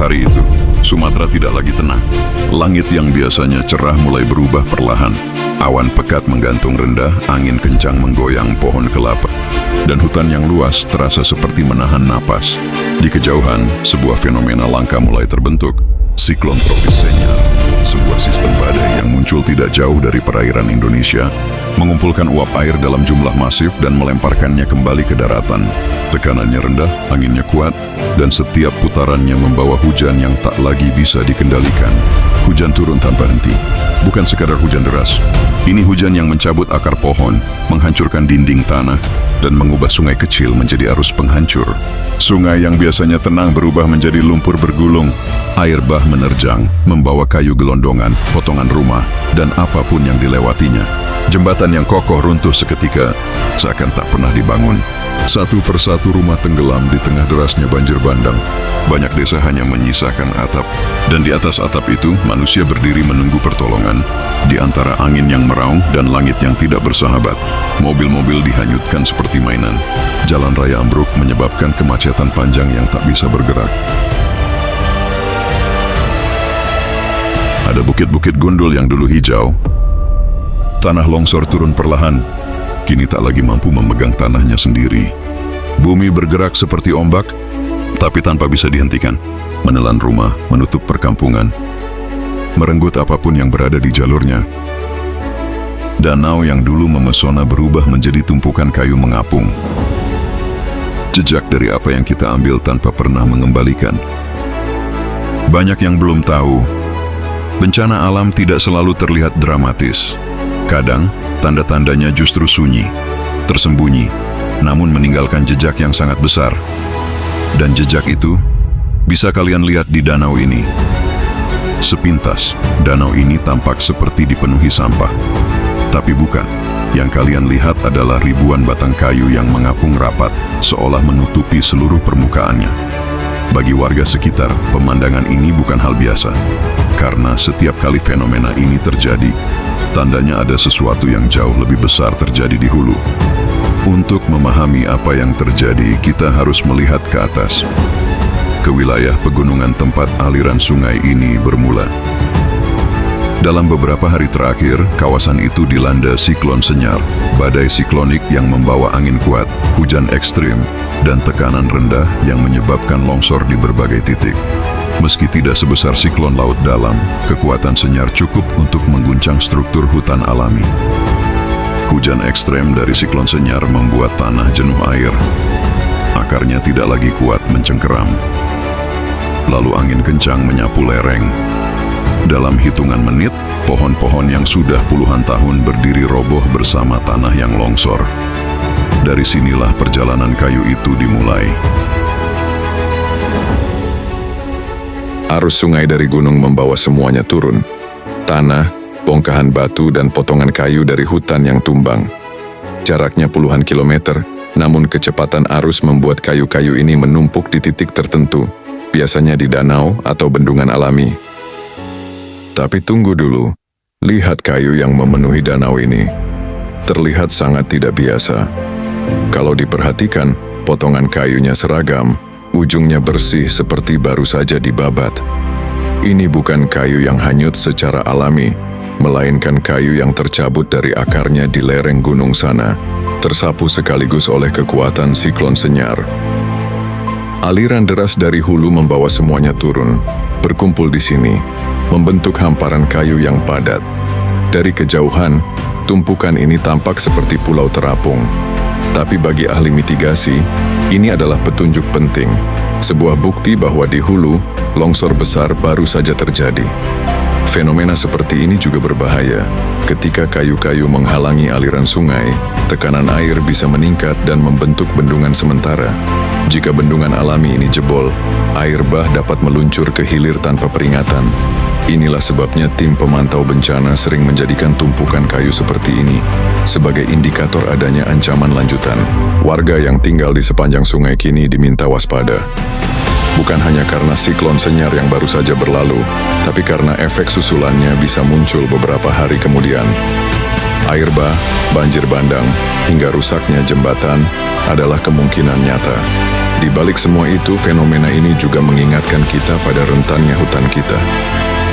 Hari itu, Sumatera tidak lagi tenang. Langit yang biasanya cerah mulai berubah perlahan. Awan pekat menggantung rendah, angin kencang menggoyang pohon kelapa. Dan hutan yang luas terasa seperti menahan napas. Di kejauhan, sebuah fenomena langka mulai terbentuk. Siklon tropis Senyar, sebuah sistem badai yang muncul tidak jauh dari perairan Indonesia, mengumpulkan uap air dalam jumlah masif dan melemparkannya kembali ke daratan. Tekanannya rendah, anginnya kuat, dan setiap putarannya membawa hujan yang tak lagi bisa dikendalikan. Hujan turun tanpa henti. Bukan sekadar hujan deras. Ini hujan yang mencabut akar pohon, menghancurkan dinding tanah, dan mengubah sungai kecil menjadi arus penghancur. Sungai yang biasanya tenang berubah menjadi lumpur bergulung. Air bah menerjang, membawa kayu gelondongan, potongan rumah, dan apapun yang dilewatinya. Jembatan yang kokoh runtuh seketika, seakan tak pernah dibangun. Satu persatu rumah tenggelam di tengah derasnya banjir bandang. Banyak desa hanya menyisakan atap, dan di atas atap itu manusia berdiri menunggu pertolongan. Di antara angin yang meraung dan langit yang tidak bersahabat, mobil-mobil dihanyutkan seperti mainan. Jalan raya ambruk menyebabkan kemacetan panjang yang tak bisa bergerak. Ada bukit-bukit gundul yang dulu hijau. Tanah longsor turun perlahan, kini tak lagi mampu memegang tanahnya sendiri. Bumi bergerak seperti ombak, tapi tanpa bisa dihentikan. Menelan rumah, menutup perkampungan, merenggut apapun yang berada di jalurnya. Danau yang dulu memesona berubah menjadi tumpukan kayu mengapung. Jejak dari apa yang kita ambil tanpa pernah mengembalikan. Banyak yang belum tahu, bencana alam tidak selalu terlihat dramatis. Kadang, tanda-tandanya justru sunyi, tersembunyi, namun meninggalkan jejak yang sangat besar. Dan jejak itu bisa kalian lihat di danau ini. Sepintas, danau ini tampak seperti dipenuhi sampah. Tapi bukan. Yang kalian lihat adalah ribuan batang kayu yang mengapung rapat, seolah menutupi seluruh permukaannya. Bagi warga sekitar, pemandangan ini bukan hal biasa. Karena setiap kali fenomena ini terjadi, tandanya ada sesuatu yang jauh lebih besar terjadi di hulu. Untuk memahami apa yang terjadi, kita harus melihat ke atas, ke wilayah pegunungan tempat aliran sungai ini bermula. Dalam beberapa hari terakhir, kawasan itu dilanda siklon Senyar, badai siklonik yang membawa angin kuat, hujan ekstrim, dan tekanan rendah yang menyebabkan longsor di berbagai titik. Meski tidak sebesar siklon laut dalam, kekuatan Senyar cukup untuk mengguncang struktur hutan alami. Hujan ekstrem dari siklon Senyar membuat tanah jenuh air. Akarnya tidak lagi kuat mencengkeram. Lalu angin kencang menyapu lereng. Dalam hitungan menit, pohon-pohon yang sudah puluhan tahun berdiri roboh bersama tanah yang longsor. Dari sinilah perjalanan kayu itu dimulai. Arus sungai dari gunung membawa semuanya turun. Tanah, bongkahan batu, dan potongan kayu dari hutan yang tumbang. Jaraknya puluhan kilometer, namun kecepatan arus membuat kayu-kayu ini menumpuk di titik tertentu, biasanya di danau atau bendungan alami. Tapi tunggu dulu, lihat kayu yang memenuhi danau ini. Terlihat sangat tidak biasa. Kalau diperhatikan, potongan kayunya seragam, ujungnya bersih seperti baru saja dibabat. Ini bukan kayu yang hanyut secara alami, melainkan kayu yang tercabut dari akarnya di lereng gunung sana, tersapu sekaligus oleh kekuatan siklon Senyar. Aliran deras dari hulu membawa semuanya turun, berkumpul di sini, membentuk hamparan kayu yang padat. Dari kejauhan, tumpukan ini tampak seperti pulau terapung. Tapi bagi ahli mitigasi, ini adalah petunjuk penting, sebuah bukti bahwa di hulu, longsor besar baru saja terjadi. Fenomena seperti ini juga berbahaya. Ketika kayu-kayu menghalangi aliran sungai, tekanan air bisa meningkat dan membentuk bendungan sementara. Jika bendungan alami ini jebol, air bah dapat meluncur ke hilir tanpa peringatan. Inilah sebabnya tim pemantau bencana sering menjadikan tumpukan kayu seperti ini sebagai indikator adanya ancaman lanjutan. Warga yang tinggal di sepanjang sungai kini diminta waspada. Bukan hanya karena siklon Senyar yang baru saja berlalu, tapi karena efek susulannya bisa muncul beberapa hari kemudian. Air bah, banjir bandang, hingga rusaknya jembatan adalah kemungkinan nyata. Di balik semua itu, fenomena ini juga mengingatkan kita pada rentannya hutan kita.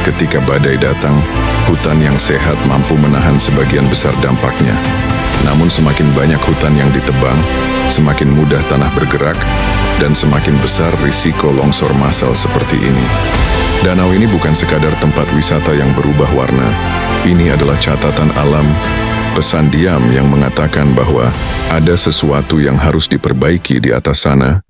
Ketika badai datang, hutan yang sehat mampu menahan sebagian besar dampaknya. Namun semakin banyak hutan yang ditebang, semakin mudah tanah bergerak, dan semakin besar risiko longsor massal seperti ini. Danau ini bukan sekadar tempat wisata yang berubah warna. Ini adalah catatan alam, pesan diam yang mengatakan bahwa ada sesuatu yang harus diperbaiki di atas sana,